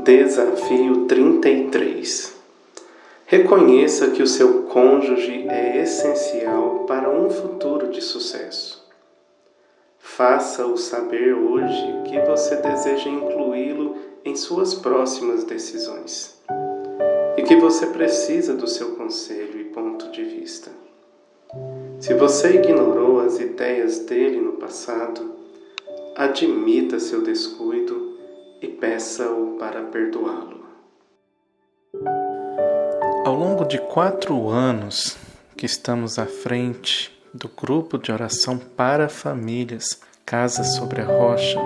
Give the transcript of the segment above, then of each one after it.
Desafio 33. Reconheça que o seu cônjuge é essencial para um futuro de sucesso. Faça-o saber hoje que você deseja incluí-lo em suas próximas decisões e que você precisa do seu conselho e ponto de vista. Se você ignorou as ideias dele no passado, admita seu descuido e peça-o para perdoá-lo. Ao longo de 4 anos que estamos à frente do grupo de oração para famílias, Casa sobre a Rocha,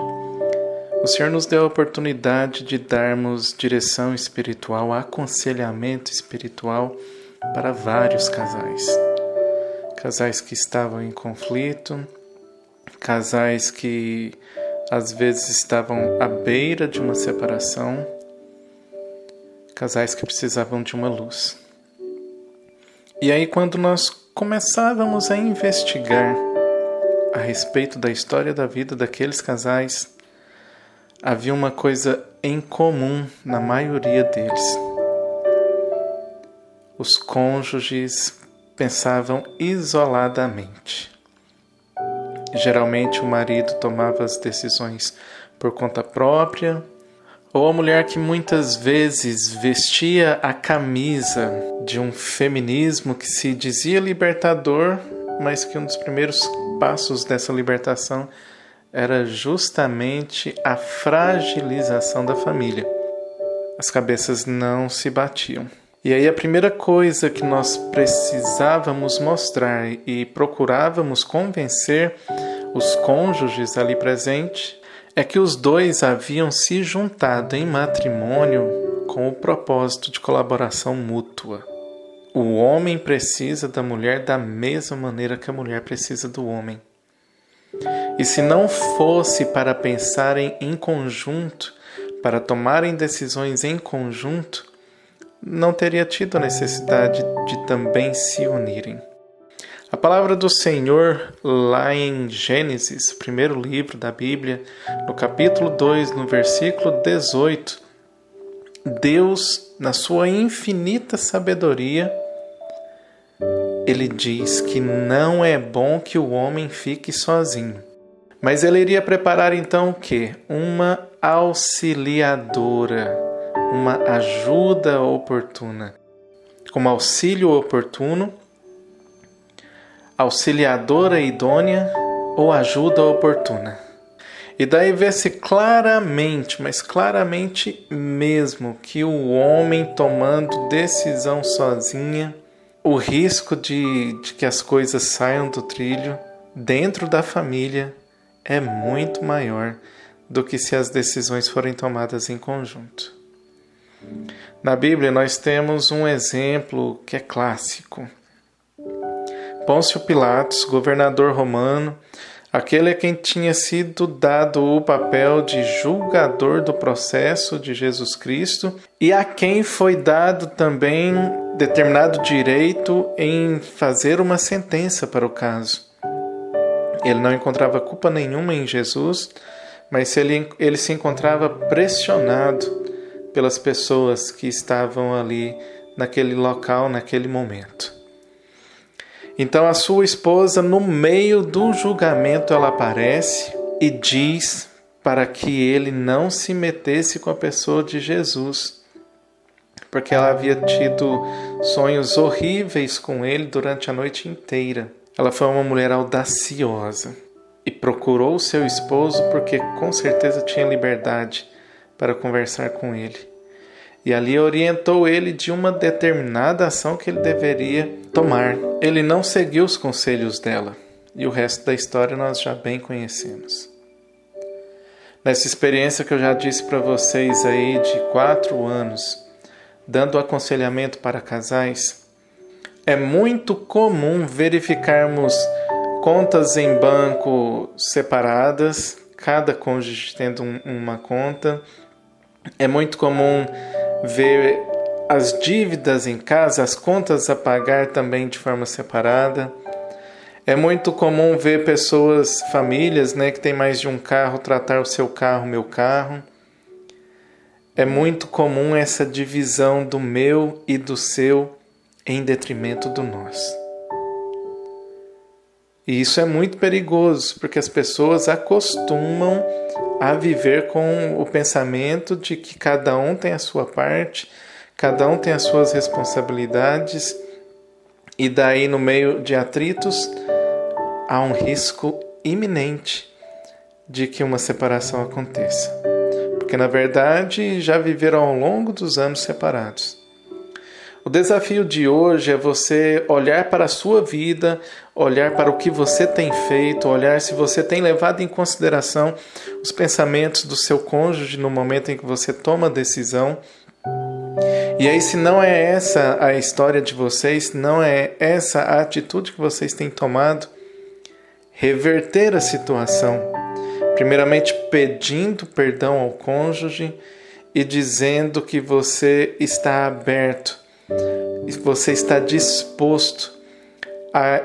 o Senhor nos deu a oportunidade de darmos direção espiritual, aconselhamento espiritual para vários casais. Casais que estavam em conflito, casais que às vezes estavam à beira de uma separação, casais que precisavam de uma luz. E aí, quando nós começávamos a investigar a respeito da história da vida daqueles casais, havia uma coisa em comum na maioria deles. Os cônjuges pensavam isoladamente. Geralmente o marido tomava as decisões por conta própria, ou a mulher que muitas vezes vestia a camisa de um feminismo que se dizia libertador, mas que um dos primeiros passos dessa libertação era justamente a fragilização da família. As cabeças não se batiam. E aí a primeira coisa que nós precisávamos mostrar e procurávamos convencer os cônjuges ali presentes é que os dois haviam se juntado em matrimônio com o propósito de colaboração mútua. O homem precisa da mulher da mesma maneira que a mulher precisa do homem. E se não fosse para pensarem em conjunto, para tomarem decisões em conjunto, não teria tido a necessidade de também se unirem. A palavra do Senhor, lá em Gênesis, primeiro livro da Bíblia, no capítulo 2, no versículo 18, Deus, na sua infinita sabedoria, Ele diz que não é bom que o homem fique sozinho. Mas Ele iria preparar então o quê? Uma auxiliadora, uma ajuda oportuna. Como auxílio oportuno, auxiliadora idônea ou ajuda oportuna. E daí vê-se claramente, mas claramente mesmo, que o homem tomando decisão sozinha, o risco de que as coisas saiam do trilho dentro da família é muito maior do que se as decisões forem tomadas em conjunto. Na Bíblia nós temos um exemplo que é clássico. Pôncio Pilatos, governador romano, aquele a quem tinha sido dado o papel de julgador do processo de Jesus Cristo e a quem foi dado também determinado direito em fazer uma sentença para o caso. Ele não encontrava culpa nenhuma em Jesus, mas ele se encontrava pressionado pelas pessoas que estavam ali naquele local, naquele momento. Então a sua esposa, no meio do julgamento, ela aparece e diz para que ele não se metesse com a pessoa de Jesus, porque ela havia tido sonhos horríveis com ele durante a noite inteira. Ela foi uma mulher audaciosa e procurou seu esposo porque com certeza tinha liberdade para conversar com ele. E ali orientou ele de uma determinada ação que ele deveria tomar. Ele não seguiu os conselhos dela. E o resto da história nós já bem conhecemos. Nessa experiência que eu já disse para vocês aí de 4 anos, dando aconselhamento para casais, é muito comum verificarmos contas em banco separadas, cada cônjuge tendo uma conta. É muito comum ver as dívidas em casa, as contas a pagar também de forma separada. É muito comum ver pessoas, famílias, que tem mais de um carro, tratar o seu carro, meu carro. É muito comum essa divisão do meu e do seu em detrimento do nós. E isso é muito perigoso, porque as pessoas acostumam a viver com o pensamento de que cada um tem a sua parte, cada um tem as suas responsabilidades, e daí no meio de atritos há um risco iminente de que uma separação aconteça. Porque na verdade já viveram ao longo dos anos separados. O desafio de hoje é você olhar para a sua vida, olhar para o que você tem feito, olhar se você tem levado em consideração os pensamentos do seu cônjuge no momento em que você toma a decisão. E aí, se não é essa a história de vocês, não é essa a atitude que vocês têm tomado, reverter a situação. Primeiramente pedindo perdão ao cônjuge e dizendo que você está aberto, você está disposto a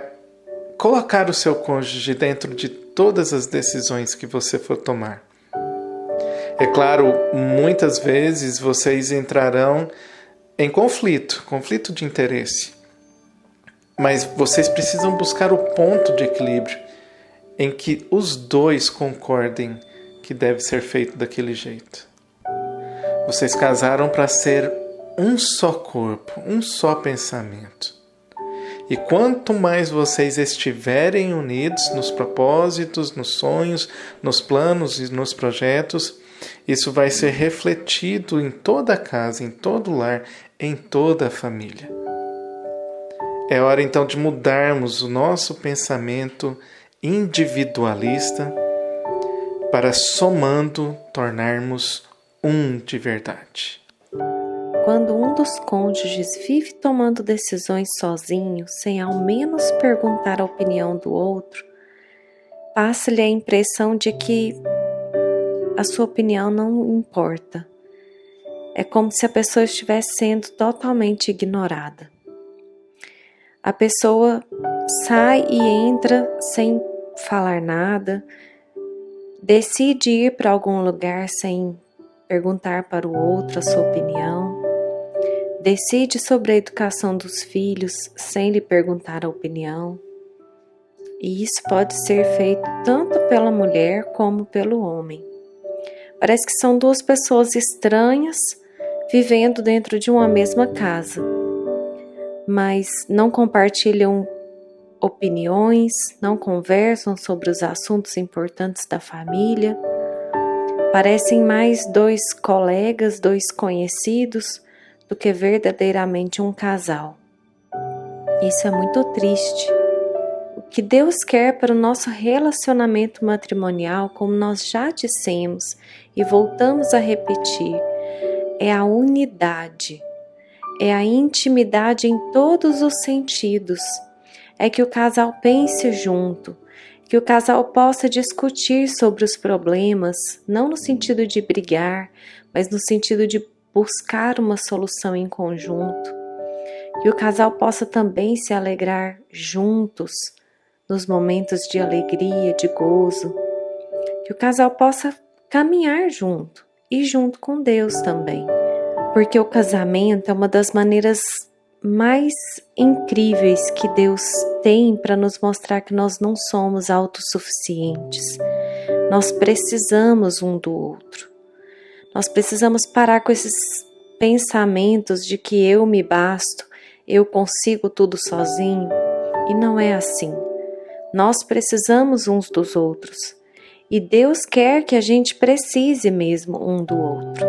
colocar o seu cônjuge dentro de todas as decisões que você for tomar. É claro, muitas vezes vocês entrarão em conflito de interesse, mas vocês precisam buscar o ponto de equilíbrio em que os dois concordem que deve ser feito daquele jeito. Vocês casaram para ser um só corpo, um só pensamento. E quanto mais vocês estiverem unidos nos propósitos, nos sonhos, nos planos e nos projetos, isso vai ser refletido em toda a casa, em todo o lar, em toda a família. É hora então de mudarmos o nosso pensamento individualista para, somando, tornarmos um de verdade. Quando um dos cônjuges vive tomando decisões sozinho, sem ao menos perguntar a opinião do outro, passa-lhe a impressão de que a sua opinião não importa. É como se a pessoa estivesse sendo totalmente ignorada. A pessoa sai e entra sem falar nada, decide ir para algum lugar sem perguntar para o outro a sua opinião, decide sobre a educação dos filhos sem lhe perguntar a opinião. E isso pode ser feito tanto pela mulher como pelo homem. Parece que são duas pessoas estranhas vivendo dentro de uma mesma casa, mas não compartilham opiniões, não conversam sobre os assuntos importantes da família. Parecem mais dois colegas, dois conhecidos, do que verdadeiramente um casal. Isso é muito triste. O que Deus quer para o nosso relacionamento matrimonial, como nós já dissemos e voltamos a repetir, é a unidade, é a intimidade em todos os sentidos, é que o casal pense junto, que o casal possa discutir sobre os problemas, não no sentido de brigar, mas no sentido de buscar uma solução em conjunto, que o casal possa também se alegrar juntos nos momentos de alegria, de gozo, que o casal possa caminhar junto e junto com Deus também, porque o casamento é uma das maneiras mais incríveis que Deus tem para nos mostrar que nós não somos autossuficientes, nós precisamos um do outro. Nós precisamos parar com esses pensamentos de que eu me basto, eu consigo tudo sozinho. E não é assim. Nós precisamos uns dos outros. E Deus quer que a gente precise mesmo um do outro.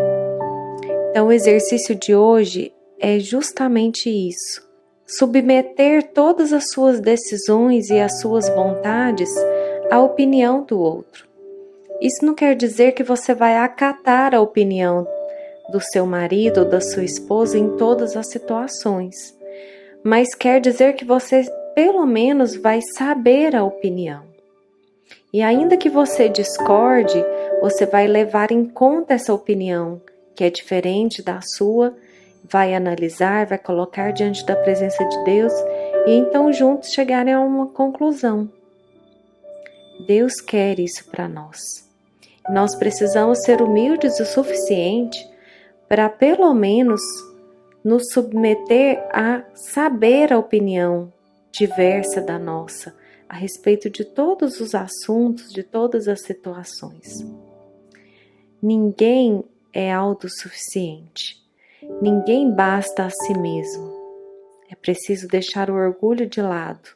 Então o exercício de hoje é justamente isso. Submeter todas as suas decisões e as suas vontades à opinião do outro. Isso não quer dizer que você vai acatar a opinião do seu marido ou da sua esposa em todas as situações, mas quer dizer que você pelo menos vai saber a opinião. E ainda que você discorde, você vai levar em conta essa opinião, que é diferente da sua, vai analisar, vai colocar diante da presença de Deus e então juntos chegarem a uma conclusão. Deus quer isso para nós. Nós precisamos ser humildes o suficiente para pelo menos nos submeter a saber a opinião diversa da nossa a respeito de todos os assuntos, de todas as situações. Ninguém é autossuficiente. Ninguém basta a si mesmo. É preciso deixar o orgulho de lado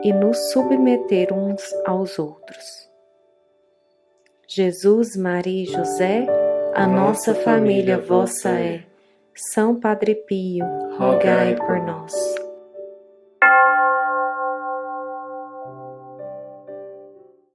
e nos submeter uns aos outros. Jesus, Maria e José, a nossa família vossa é. São Padre Pio, rogai por nós.